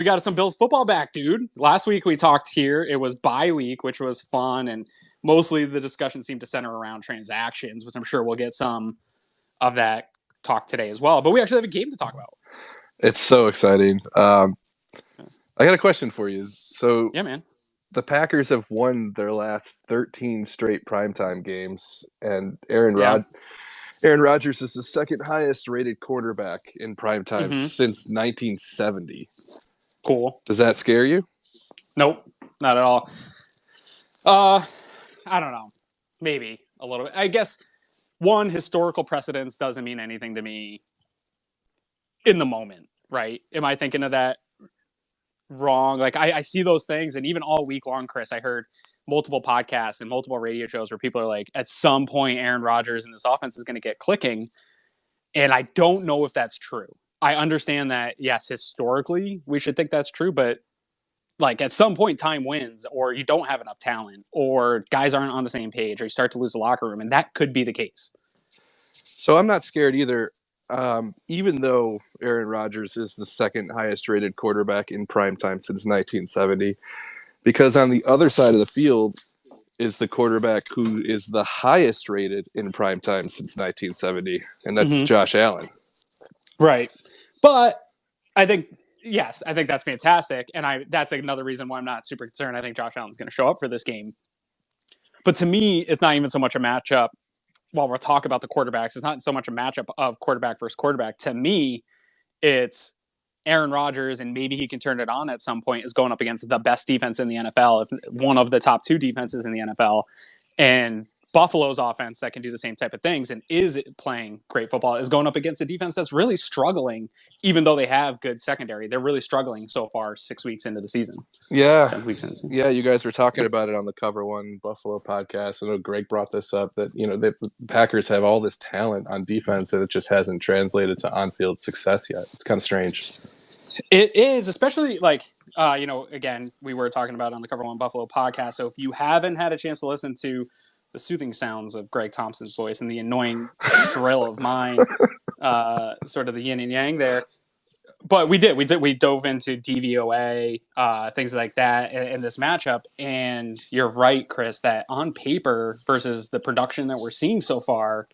We got some Bills football back, dude. Last week we talked here. It was bye week, which was fun, and mostly the discussion seemed to center around transactions, which I'm sure we'll get some of that talk today as well. But we actually have a game to talk about. It's so exciting. I got a question for you. So, yeah, man. The Packers have won their last 13 straight primetime games, and Aaron Rodgers is the second highest rated quarterback in primetime since 1970. Cool. Does that scare you? Nope, not at all. I don't know. Maybe a little bit. I guess one, historical precedence doesn't mean anything to me in the moment, right? Am I thinking of that wrong? Like I see those things, and even all week long, Chris, I heard multiple podcasts and multiple radio shows where people are like, at some point, Aaron Rodgers and this offense is going to get clicking. And I don't know if that's true. I understand that, yes, historically, we should think that's true, but like at some point time wins, or you don't have enough talent, or guys aren't on the same page, or you start to lose the locker room, and that could be the case. So I'm not scared either. Even though Aaron Rodgers is the second highest rated quarterback in primetime since 1970, because on the other side of the field is the quarterback who is the highest rated in primetime since 1970, and that's Josh Allen. Right. But I think that's fantastic. And that's another reason why I'm not super concerned. I think Josh Allen's going to show up for this game. But to me, it's not even so much a matchup. While we're talking about the quarterbacks, it's not so much a matchup of quarterback versus quarterback. To me, it's Aaron Rodgers, and maybe he can turn it on at some point, is going up against the best defense in the NFL, if one of the top two defenses in the NFL. And Buffalo's offense that can do the same type of things and is playing great football is going up against a defense that's really struggling, even though they have good secondary. They're really struggling so far 6 weeks into the season. Yeah. 7 weeks into the season. Yeah, you guys were talking about it on the Cover One Buffalo podcast. I know Greg brought this up, that, the Packers have all this talent on defense and it just hasn't translated to on-field success yet. It's kind of strange. It is, especially again, we were talking about it on the Cover One Buffalo podcast. So if you haven't had a chance to listen to the soothing sounds of Greg Thompson's voice and the annoying drill of mine, sort of the yin and yang there. But we dove into DVOA, things like that in this matchup. And you're right, Chris, that on paper versus the production that we're seeing so far,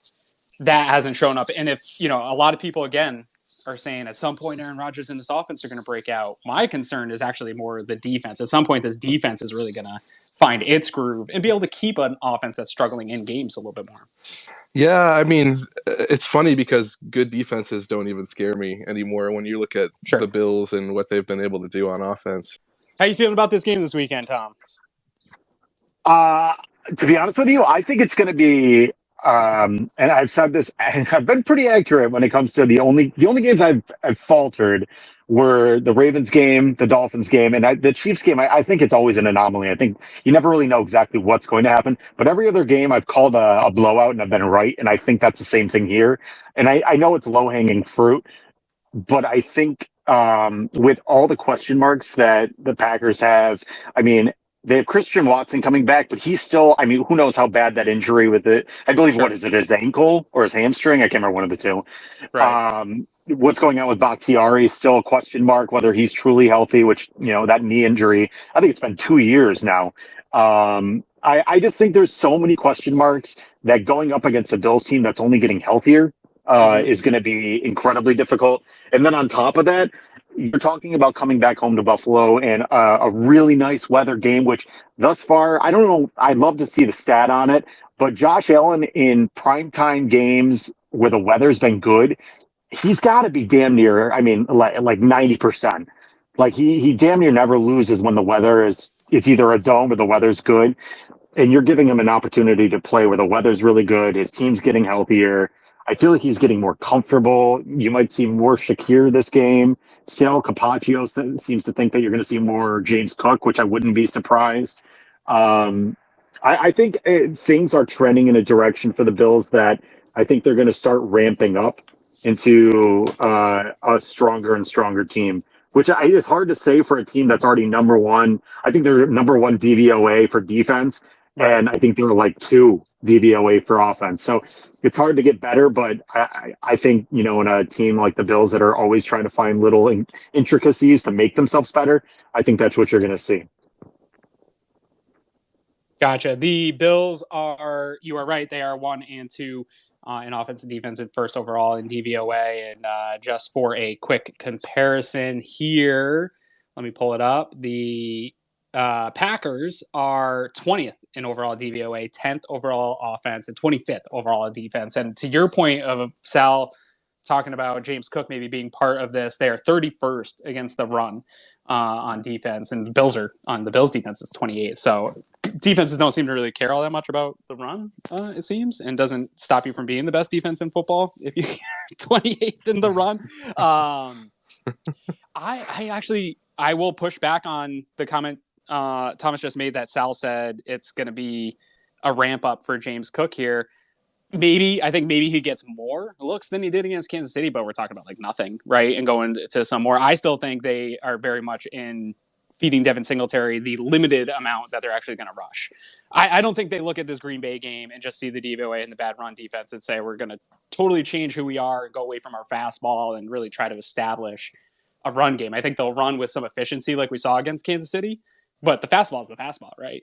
that hasn't shown up. And if, a lot of people, again, are saying at some point Aaron Rodgers and this offense are going to break out. My concern is actually more the defense. At some point, this defense is really going to find its groove and be able to keep an offense that's struggling in games a little bit more. Yeah, I mean, it's funny because good defenses don't even scare me anymore when you look at the Bills and what they've been able to do on offense. How you feeling about this game this weekend, Tom? To be honest with you, I think it's going to be and I've said this, and I've been pretty accurate when it comes to the only games I've faltered were the Ravens game, the Dolphins game, and the Chiefs game. I think it's always an anomaly. I think you never really know exactly what's going to happen. But every other game I've called a blowout, and I've been right. And I think that's the same thing here. And I know it's low-hanging fruit, but I think with all the question marks that the Packers have, I mean, they have Christian Watson coming back, but he's still, I mean, who knows how bad that injury with it. I believe, what is it, his ankle or his hamstring? I can't remember, one of the two. Right. What's going on with Bakhtiari is still a question mark, whether he's truly healthy, which, that knee injury, I think it's been 2 years now. I just think there's so many question marks that going up against a Bills team that's only getting healthier is going to be incredibly difficult. And then on top of that, you're talking about coming back home to Buffalo and a really nice weather game, which thus far, I don't know, I'd love to see the stat on it, but Josh Allen in primetime games where the weather's been good, he's got to be damn near, I mean, like 90%. Like he damn near never loses when the weather it's either a dome or the weather's good. And you're giving him an opportunity to play where the weather's really good, his team's getting healthier. I feel like he's getting more comfortable. You might see more Shakir this game. Still, Capaccio seems to think that you're going to see more James Cook, which I wouldn't be surprised. I think things are trending in a direction for the Bills that I think they're going to start ramping up into a stronger and stronger team, which is hard to say for a team that's already number one. I think they're number one DVOA for defense, and I think they're like 2 DVOA for offense. So It's hard to get better, but I think, in a team like the Bills that are always trying to find little intricacies to make themselves better, I think that's what you're going to see. Gotcha. The Bills you are right, they are 1 and 2 in offense and defense and first overall in DVOA. And just for a quick comparison here, let me pull it up. The Packers are 20th in overall DVOA, 10th overall offense, and 25th overall defense. And to your point of Sal talking about James Cook maybe being part of this, they are 31st against the run on defense, and the Bills defense is 28th. So defenses don't seem to really care all that much about the run, it seems, and doesn't stop you from being the best defense in football if you're 28th in the run. I will push back on the comment Thomas just made that Sal said it's going to be a ramp up for James Cook here. I think maybe he gets more looks than he did against Kansas City, but we're talking about like nothing, right? And going to some more. I still think they are very much in feeding Devin Singletary the limited amount that they're actually going to rush. I don't think they look at this Green Bay game and just see the DVOA and the bad run defense and say we're going to totally change who we are and go away from our fastball and really try to establish a run game. I think they'll run with some efficiency like we saw against Kansas City, but the fastball is the fastball, right?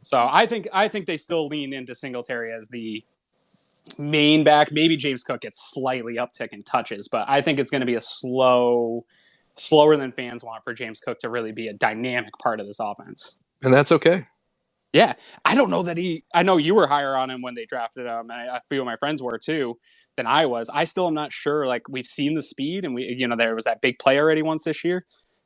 So I think they still lean into Singletary as the main back. Maybe James Cook gets slightly uptick in touches, but I think it's going to be a slower than fans want for James Cook to really be a dynamic part of this offense. And that's okay. Yeah. I don't know that I know you were higher on him when they drafted him, and a few of my friends were too, than I was. I still am not sure. Like, we've seen the speed, and there was that big play already once this year.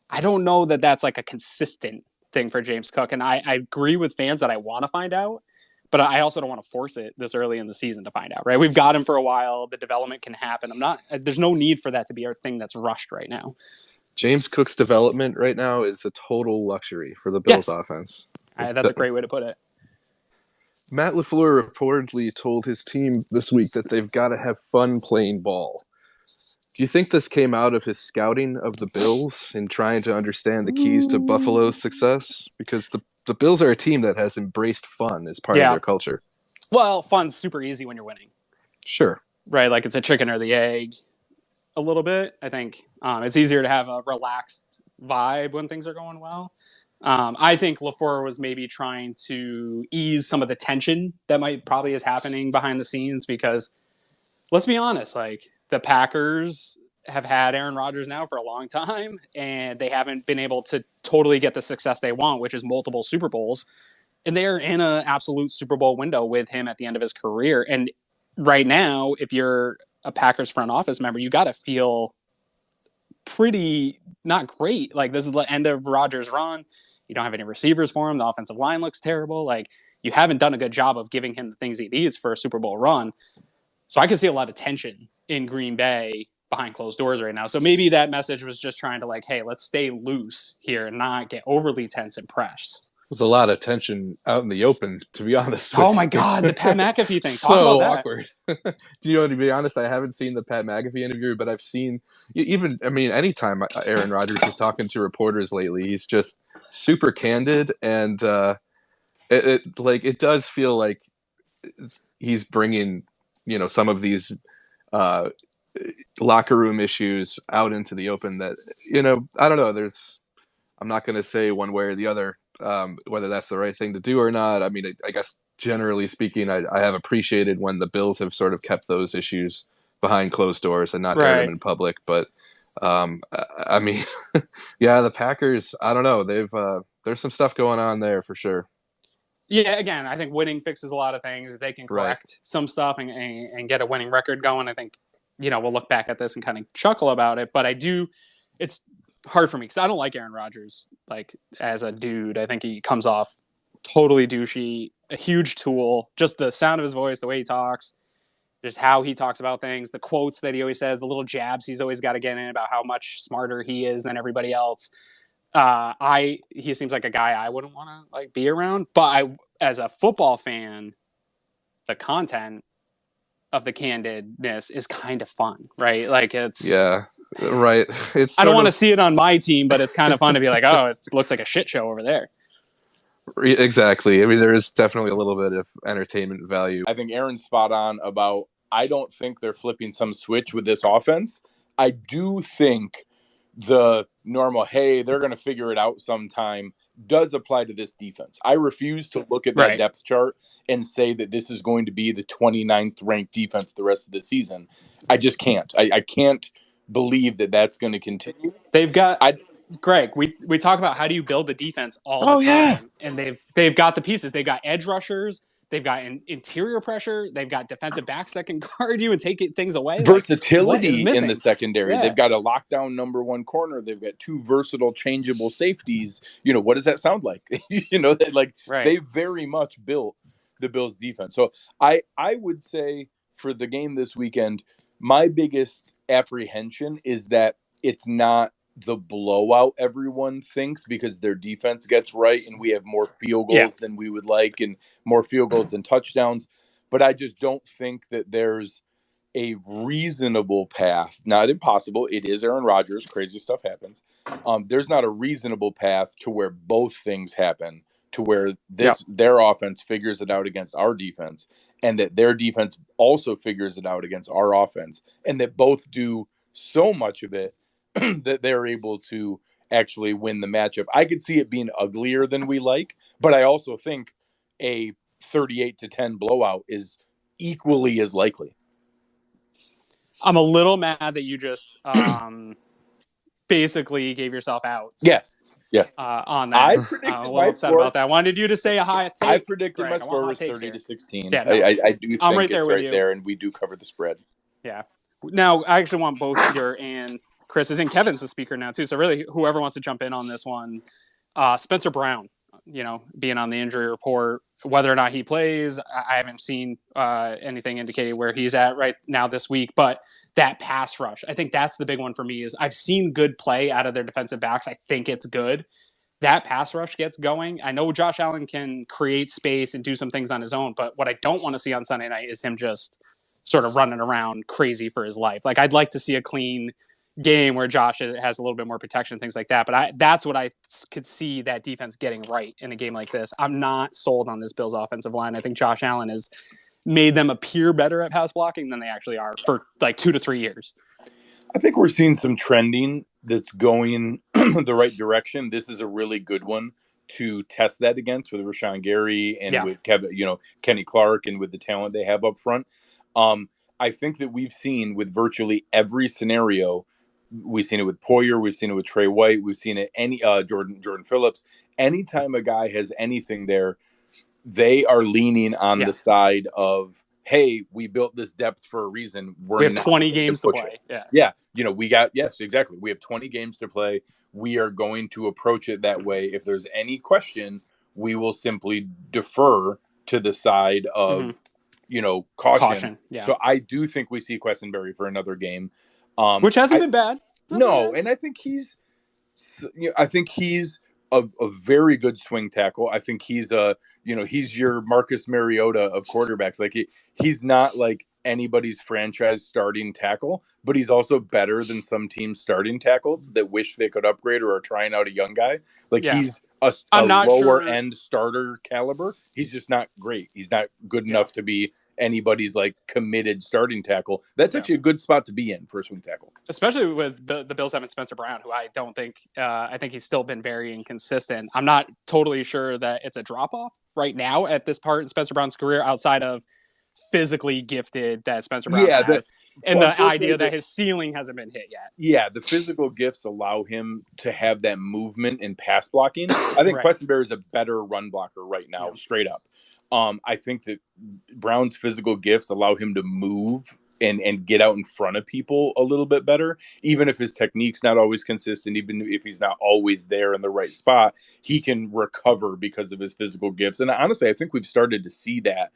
I don't know that that's like a consistent thing for James Cook. And I agree with fans that I want to find out, but I also don't want to force it this early in the season to find out, right? We've got him for a while. The development can happen. There's no need for that to be our thing that's rushed right now. James Cook's development right now is a total luxury for the Bills offense. That's a great way to put it. Matt LaFleur reportedly told his team this week that they've got to have fun playing ball. Do you think this came out of his scouting of the Bills and trying to understand the keys to Buffalo's success? Because the Bills are a team that has embraced fun as part of their culture. Well, fun's super easy when you're winning. Sure. Right, like it's a chicken or the egg a little bit. I think it's easier to have a relaxed vibe when things are going well. I think LaFleur was maybe trying to ease some of the tension that probably is happening behind the scenes, because let's be honest, like, the Packers have had Aaron Rodgers now for a long time, and they haven't been able to totally get the success they want, which is multiple Super Bowls. And they're in an absolute Super Bowl window with him at the end of his career. And right now, if you're a Packers front office member, you got to feel pretty not great. Like, this is the end of Rodgers' run. You don't have any receivers for him. The offensive line looks terrible. Like, you haven't done a good job of giving him the things he needs for a Super Bowl run. So I can see a lot of tension in Green Bay behind closed doors right now. So maybe that message was just trying to, like, hey, let's stay loose here and not get overly tense and pressed. There's a lot of tension out in the open, to be honest. Oh my God, the Pat McAfee thing. So awkward. To be honest, I haven't seen the Pat McAfee interview, but I've seen anytime Aaron Rodgers is talking to reporters lately, he's just super candid, and it does feel like he's bringing some of these locker room issues out into the open that, I don't know. I'm not going to say one way or the other whether that's the right thing to do or not. I mean, I guess generally speaking, I have appreciated when the Bills have sort of kept those issues behind closed doors and not aired them in public. But I mean, yeah, the Packers, I don't know. There's some stuff going on there for sure. Yeah, again, I think winning fixes a lot of things. If they can correct some stuff and get a winning record going, I think, we'll look back at this and kind of chuckle about it. But it's hard for me because I don't like Aaron Rodgers, like, as a dude. I think he comes off totally douchey, a huge tool. Just the sound of his voice, the way he talks, just how he talks about things, the quotes that he always says, the little jabs he's always got to get in about how much smarter he is than everybody else. He seems like a guy I wouldn't want to, like, be around. But as a football fan, the content of the candidness is kind of fun, right? Like, it's right. I don't want to see it on my team, but it's kind of fun to be like, oh, it looks like a shit show over there. Exactly. I mean, there is definitely a little bit of entertainment value. I think Aaron's spot on about I don't think they're flipping some switch with this offense. I do think the normal, hey, they're going to figure it out sometime, does apply to this defense. I refuse to look at that depth chart and say that this is going to be the 29th ranked defense the rest of the season. I just can't. I can't believe that that's going to continue. They've got Greg. We talk about how do you build the defense all the time, and they've got the pieces. They've got edge rushers. They've got interior pressure. They've got defensive backs that can guard you and take things away. Versatility in the secondary. Yeah. They've got a lockdown number one corner. They've got 2 versatile, changeable safeties. What does that sound like? They very much built the Bills defense. So I would say for the game this weekend, my biggest apprehension is that it's not the blowout everyone thinks, because their defense gets right and we have more field goals than we would like and more field goals than touchdowns. But I just don't think that there's a reasonable path, not impossible. It is Aaron Rodgers. Crazy stuff happens. There's not a reasonable path to where both things happen, to where their offense figures it out against our defense, and that their defense also figures it out against our offense, and that both do so much of it that they're able to actually win the matchup. I could see it being uglier than we like, but I also think a 38-10 blowout is equally as likely. I'm a little mad that you just basically gave yourself out. Yes. On that. I predicted a little upset about that. I wanted you to say a high take. I predicted my score was 30-16. Yeah, no, I do think I'm right there it's with right you. there, and we do cover the spread. Yeah. Now, I actually want both Peter and Chris, and Kevin's the speaker now, too. So really, whoever wants to jump in on this one, Spencer Brown, being on the injury report, whether or not he plays, I haven't seen anything indicating where he's at right now this week. But that pass rush, I think that's the big one for me. Is I've seen good play out of their defensive backs. I think it's good. That pass rush gets going. I know Josh Allen can create space and do some things on his own, but what I don't want to see on Sunday night is him just sort of running around crazy for his life. Like, I'd like to see a clean game where Josh has a little bit more protection and things like that. But that's what I could see that defense getting right in a game like this. I'm not sold on this Bills offensive line. I think Josh Allen has made them appear better at pass blocking than they actually are for like 2 to 3 years. I think we're seeing some trending that's going the right direction. This is a really good one to test that against with Rashawn Gary and with Kenny Clark, and with the talent they have up front. I think that we've seen with virtually every scenario. We've seen it with Poyer. We've seen it with Trey White. We've seen it Jordan Phillips. Anytime a guy has anything there, they are leaning on the side of, hey, we built this depth for a reason. We have 20 games to play. Yeah. Exactly. We have 20 games to play. We are going to approach it that way. If there's any question, we will simply defer to the side of, caution. Yeah. So I do think we see Questenberry for another game. Which hasn't been bad. No, and I think he's a very good swing tackle. I think he's he's your Marcus Mariota of quarterbacks. Like he's not like anybody's franchise starting tackle, but he's also better than some teams' starting tackles that wish they could upgrade or are trying out a young guy. Like he's a lower end starter caliber. He's just not great. He's not good enough to be anybody's like committed starting tackle. That's actually a good spot to be in for a swing tackle, especially with the Bills having Spencer Brown, who I don't think I think he's still been very inconsistent. I'm not totally sure that it's a drop off right now at this part in Spencer Brown's career, outside of physically gifted that Spencer Brown has, and the idea that his ceiling hasn't been hit yet. Yeah, the physical gifts allow him to have that movement and pass blocking. I think Questenberry is a better run blocker right now, straight up. I think that Brown's physical gifts allow him to move and get out in front of people a little bit better, even if his technique's not always consistent, even if he's not always there in the right spot, he can recover because of his physical gifts. And honestly, I think we've started to see that.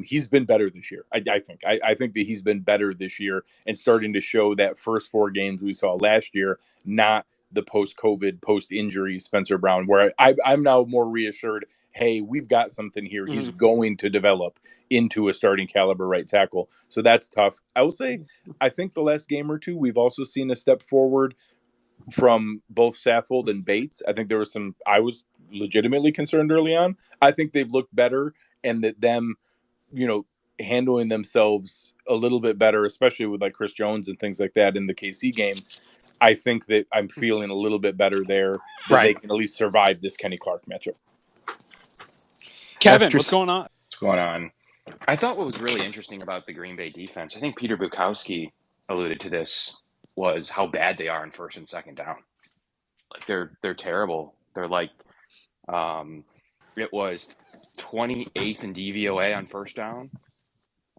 He's been better this year. I think that he's been better this year and starting to show that first 4 games we saw last year, not the post-COVID, post-injury Spencer Brown, where I'm now more reassured, hey, we've got something here. He's going to develop into a starting caliber right tackle. So that's tough. I will say, I think the last game or two, we've also seen a step forward from both Saffold and Bates. I think there was I was legitimately concerned early on. I think they've looked better, and that them, handling themselves a little bit better, especially with like Chris Jones and things like that in the KC game, I think that I'm feeling a little bit better there that they can at least survive this Kenny Clark matchup. Kevin, what's going on? What's going on? I thought what was really interesting about the Green Bay defense, I think Peter Bukowski alluded to this, was how bad they are in first and second down. Like they're terrible. They're like it was 28th in DVOA on first down.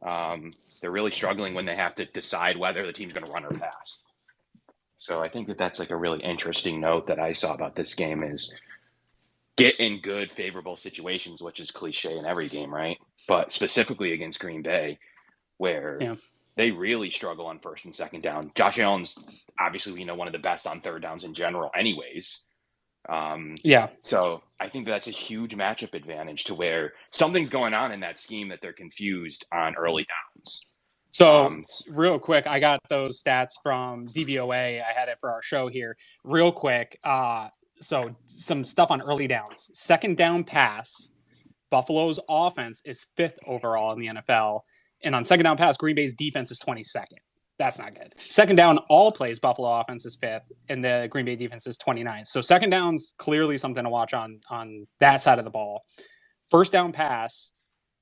They're really struggling when they have to decide whether the team's going to run or pass. So I think that that's like a really interesting note that I saw about this game is get in good, favorable situations, which is cliche in every game, right? But specifically against Green Bay, where they really struggle on first and second down. Josh Allen's obviously, one of the best on third downs in general anyways. So I think that's a huge matchup advantage to where something's going on in that scheme that they're confused on early downs. So real quick, I got those stats from DVOA. I had it for our show here. Real quick, so some stuff on early downs. Second down pass, Buffalo's offense is 5th overall in the NFL. And on second down pass, Green Bay's defense is 22nd. That's not good. Second down, all plays, Buffalo offense is 5th, and the Green Bay defense is 29th. So second down's clearly something to watch on that side of the ball. First down pass,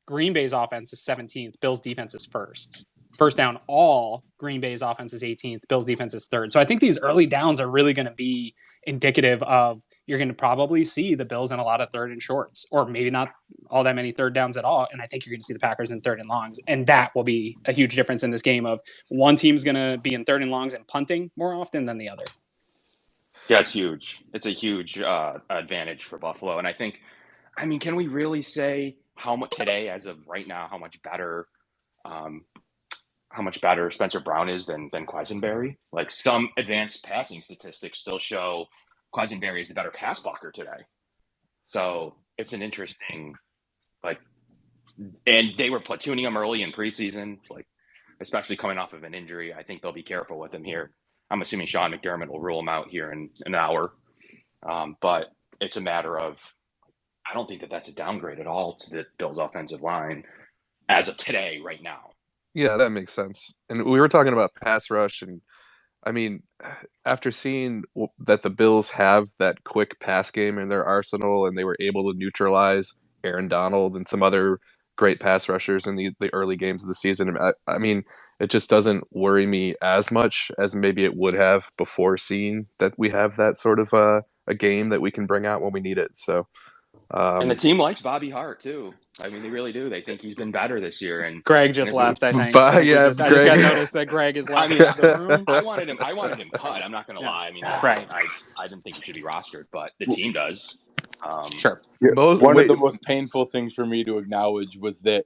Green Bay's offense is 17th. Bills' defense is 1st. First down, all Green Bay's offense is 18th. Bills' defense is 3rd. So I think these early downs are really going to be indicative of you're going to probably see the Bills in a lot of third and shorts, or maybe not all that many third downs at all. And I think you're going to see the Packers in third and longs. And that will be a huge difference in this game of one team's going to be in third and longs and punting more often than the other. Yeah, it's huge. It's a huge advantage for Buffalo. And I think, can we really say how much today, as of right now, how much better Spencer Brown is than Quisenberry? Like some advanced passing statistics still show Quisenberry is the better pass blocker today. So it's an interesting, and they were platooning him early in preseason, especially coming off of an injury. I think they'll be careful with him here. I'm assuming Sean McDermott will rule him out here in an hour. But it's a matter of, I don't think that that's a downgrade at all to the Bills' offensive line as of today, right now. Yeah, that makes sense. And we were talking about pass rush, and after seeing that the Bills have that quick pass game in their arsenal, and they were able to neutralize Aaron Donald and some other great pass rushers in the early games of the season, it just doesn't worry me as much as maybe it would have before seeing that we have that sort of a game that we can bring out when we need it. So. And the team likes Bobby Hart too. They really do. They think he's been better this year. And Greg just left. I think. I just got noticed that Greg is left the room. I wanted him cut. I'm not going to lie. Right. I didn't think he should be rostered, but the team does. Sure. One of the most painful things for me to acknowledge was that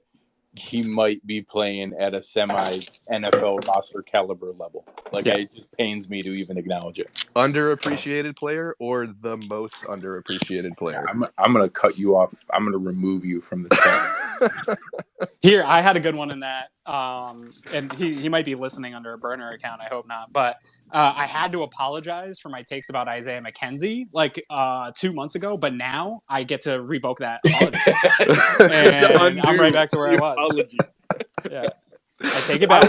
he might be playing at a semi-NFL roster caliber level. It just pains me to even acknowledge it. Underappreciated player or the most underappreciated player? I'm going to cut you off. I'm going to remove you from the chat. Here, I had a good one in that. And he might be listening under a burner account. I hope not. But I had to apologize for my takes about Isaiah McKenzie 2 months ago. But now I get to revoke that apology. And I'm right back to where I was. Yeah. I take it back.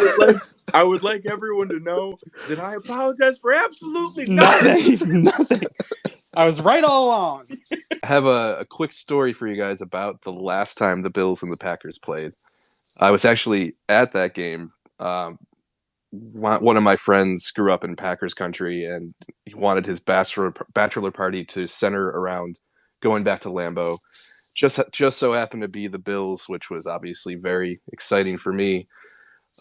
I would like everyone to know that I apologize for absolutely nothing. Nothing. I was right all along. I have a quick story for you guys about the last time the Bills and the Packers played. I was actually at that game. One of my friends grew up in Packers country, and he wanted his bachelor party to center around going back to Lambeau. Just so happened to be the Bills, which was obviously very exciting for me.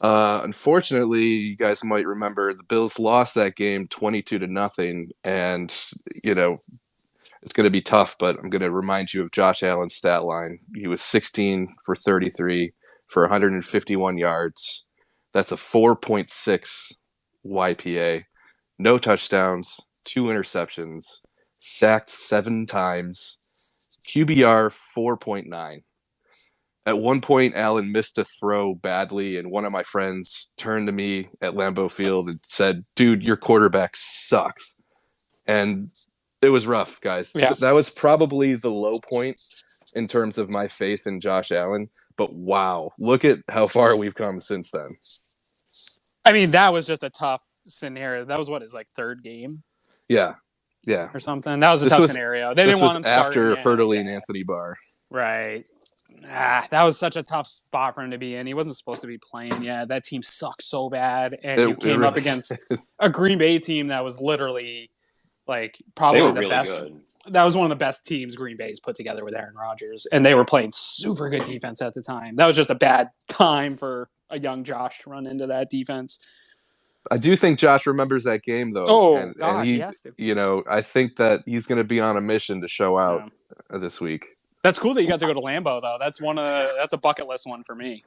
Unfortunately, you guys might remember the Bills lost that game 22-0, and it's going to be tough, but I'm going to remind you of Josh Allen's stat line. He was 16 for 33 for 151 yards. That's a 4.6 YPA. No touchdowns, 2 interceptions, sacked 7 times, QBR 4.9. At one point, Allen missed a throw badly, and one of my friends turned to me at Lambeau Field and said, "Dude, your quarterback sucks." And it was rough, guys. Yeah. That was probably the low point in terms of my faith in Josh Allen. but wow, look at how far we've come since then. I mean, that was just a tough scenario. That was his third game. Yeah. Or something. That was a tough scenario. They didn't want him starting. After Hurtley and Anthony Barr. Right. That was such a tough spot for him to be in. He wasn't supposed to be playing. Yeah, that team sucked so bad. And you came up against a Green Bay team that was literally probably the best. Good. That was one of the best teams Green Bay's put together with Aaron Rodgers. And they were playing super good defense at the time. That was just a bad time for a young Josh to run into that defense. I do think Josh remembers that game, though. Oh, God, he has to. I think that he's going to be on a mission to show out this week. That's cool that you got to go to Lambeau, though. That's a bucket list one for me.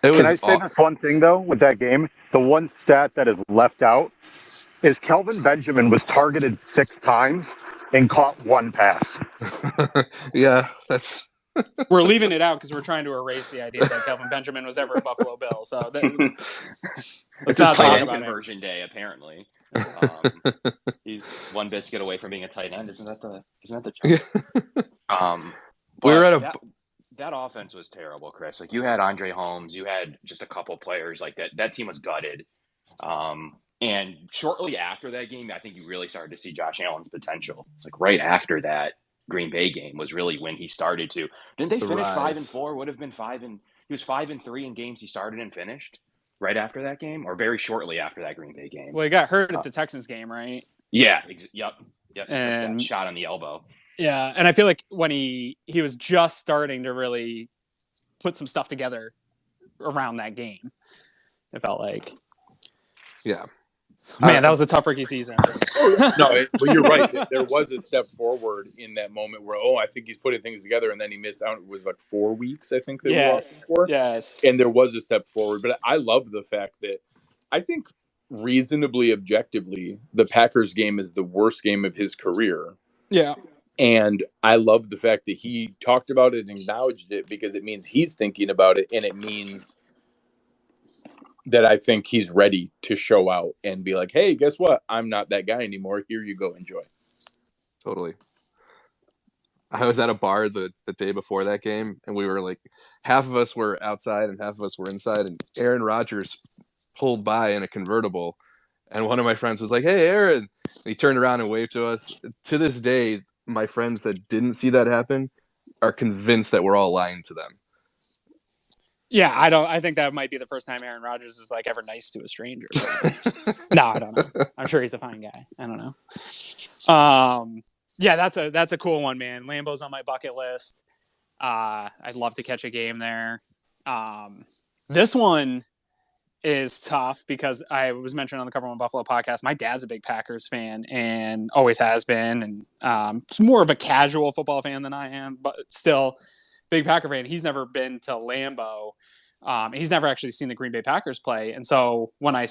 Can I say this one thing, though, with that game? The one stat that is left out is Kelvin Benjamin was targeted 6 times and caught 1 pass. Yeah, that's... We're leaving it out because we're trying to erase the idea that Kelvin Benjamin was ever a Buffalo Bill. So it's not tight end conversion day, apparently. He's one biscuit away from being a tight end. Isn't that the joke? We were at that offense was terrible, Chris. You had Andre Holmes, you had just a couple players like that. That team was gutted. And shortly after that game, I think you really started to see Josh Allen's potential. It's right after that Green Bay game was really when he started to. Didn't they finish 5-4? Would have been 5 and he was 5-3 in games he started and finished right after that game, or very shortly after that Green Bay game. Well, he got hurt at the Texans game, right? Yeah. Yep. And shot on the elbow. Yeah, and I feel like when he was just starting to really put some stuff together around that game, it felt like. Yeah. Man, that was a tough rookie season. No, but you're right. There was a step forward in that moment where, I think he's putting things together, and then he missed out. It was 4 weeks, I think. Yes. And there was a step forward. But I love the fact that I think reasonably objectively, the Packers game is the worst game of his career. Yeah. And I love the fact that he talked about it and acknowledged it because it means he's thinking about it, and it means that I think he's ready to show out and be like, hey, guess what? I'm not that guy anymore. Here you go. Enjoy. Totally. I was at a bar the day before that game, and we were half of us were outside and half of us were inside, and Aaron Rodgers pulled by in a convertible, and one of my friends was like, hey, Aaron. And he turned around and waved to us. To this day, my friends that didn't see that happen are convinced that we're all lying to them. Yeah, I think that might be the first time Aaron Rodgers is ever nice to a stranger. No, I don't know. I'm sure he's a fine guy. I don't know. Yeah, that's a cool one, man. Lambeau's on my bucket list. I'd love to catch a game there. This one is tough because I was mentioned on the Cover One Buffalo podcast. My dad's a big Packers fan and always has been, and he's more of a casual football fan than I am, but still big Packer fan. He's never been to Lambeau. He's never actually seen the Green Bay Packers play. And so when I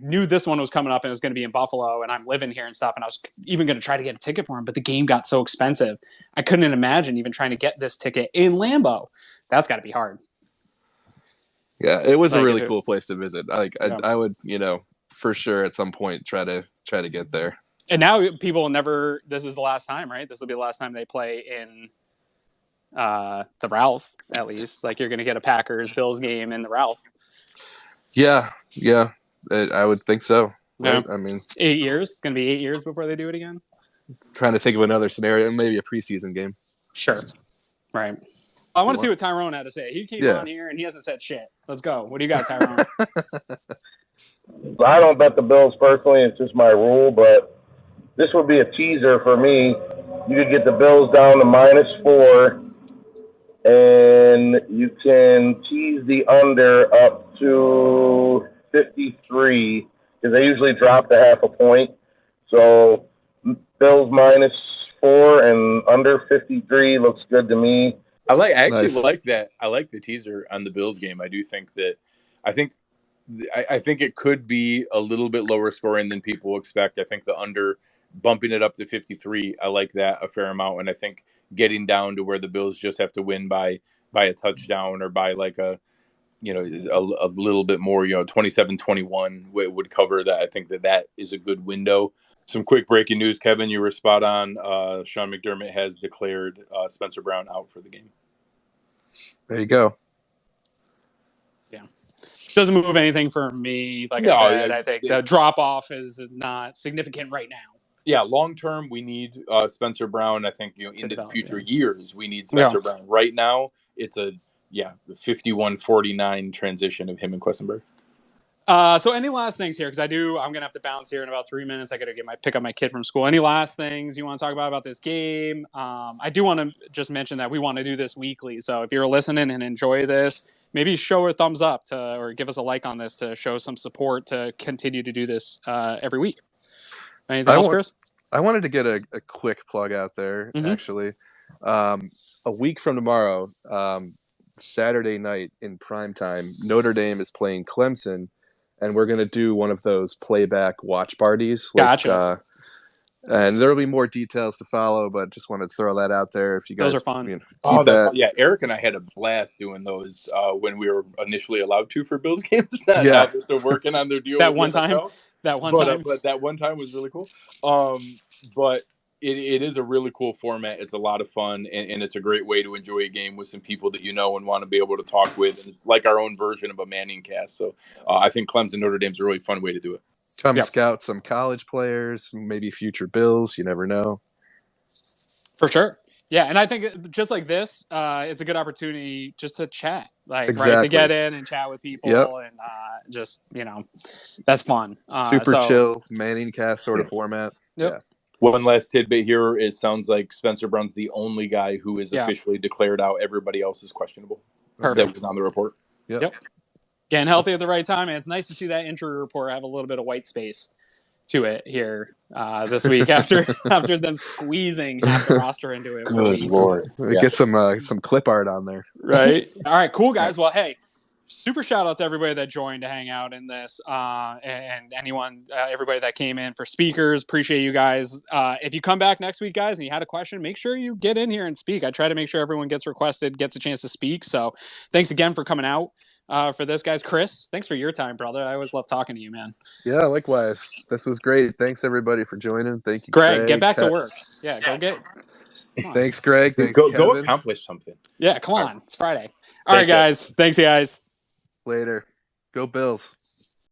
knew this one was coming up and it was going to be in Buffalo and I'm living here and stuff, and I was even going to try to get a ticket for him, but the game got so expensive. I couldn't imagine even trying to get this ticket in Lambeau. That's got to be hard. Yeah, it was a really cool place to visit. I would, for sure at some point try to get there. And now people will never, this is the last time, right? This will be the last time they play in the Ralph, at least. You're going to get a Packers-Bills game in the Ralph. Yeah, I would think so. Right? Yeah. I mean, 8 years. It's going to be 8 years before they do it again. Trying to think of another scenario, maybe a preseason game. Sure. Right. I want to see what Tyrone had to say. He came on here and he hasn't said shit. Let's go. What do you got, Tyrone? I don't bet the Bills personally. It's just my rule, but this would be a teaser for me. You could get the Bills down to -4, and you can tease the under up to 53 because they usually drop to half a point. So Bills -4 and under 53 looks good to me. I actually like that. I like the teaser on the Bills game. I do think that I think it could be a little bit lower scoring than people expect. I think the under bumping it up to 53, I like that a fair amount. And I think getting down to where the Bills just have to win by a touchdown or by a little bit more, 27-21 would cover that. I think that is a good window. Some quick breaking news, Kevin, you were spot on. Sean McDermott has declared Spencer Brown out for the game. There you go. Doesn't move anything for me. Like I said, I think the drop off is not significant right now. Yeah, long term, we need Spencer Brown. I think in the future years, we need Spencer Brown. Right now, it's a 51-49 transition of him and Questenberg. So any last things here? Because I'm going to have to bounce here in about 3 minutes. I got to pick up my kid from school. Any last things you want to talk about this game? I do want to just mention that we want to do this weekly. So if you're listening and enjoy this, maybe show a thumbs up or give us a like on this to show some support to continue to do this every week. Anything else, Chris? I wanted to get a quick plug out there, actually. A week from tomorrow, Saturday night in primetime, Notre Dame is playing Clemson. And we're going to do one of those playback watch parties. Gotcha. And there will be more details to follow, but just wanted to throw that out there. If you guys, those are fun. Eric and I had a blast doing those when we were initially allowed to for Bills games. Now they're still working on their deal. That one time. But that one time was really cool. But it is a really cool format. It's a lot of fun, and it's a great way to enjoy a game with some people that you know and want to be able to talk with. And it's like our own version of a Manning cast. So I think Clemson Notre Dame's a really fun way to do it. Come scout some college players, maybe future Bills. You never know. For sure. Yeah, and I think just like this, it's a good opportunity just to chat, to get in and chat with people, and just that's fun. Super chill Manning cast sort of format. Yep. Yeah. One last tidbit here: it sounds like Spencer Brown's the only guy who is officially declared out. Everybody else is questionable. Perfect. That was on the report. Yep. Getting healthy at the right time, and it's nice to see that injury report have a little bit of white space to it here this week after them squeezing half the roster into it. Good Lord. Get some clip art on there. Right. All right, cool guys. Well, hey, super shout out to everybody that joined to hang out in this and everybody that came in for speakers. Appreciate you guys. If you come back next week, guys, and you had a question, make sure you get in here and speak. I try to make sure everyone gets a chance to speak. So thanks again for coming out. For this, guys. Chris, thanks for your time, brother. I always love talking to you, man. Yeah, likewise. This was great. Thanks, everybody, for joining. Thank you, Greg. Get back to work. Yeah, go get. Thanks, Greg. Thanks, go accomplish something. Yeah, come on. It's Friday. All right, guys. Thanks, guys. Later. Go Bills.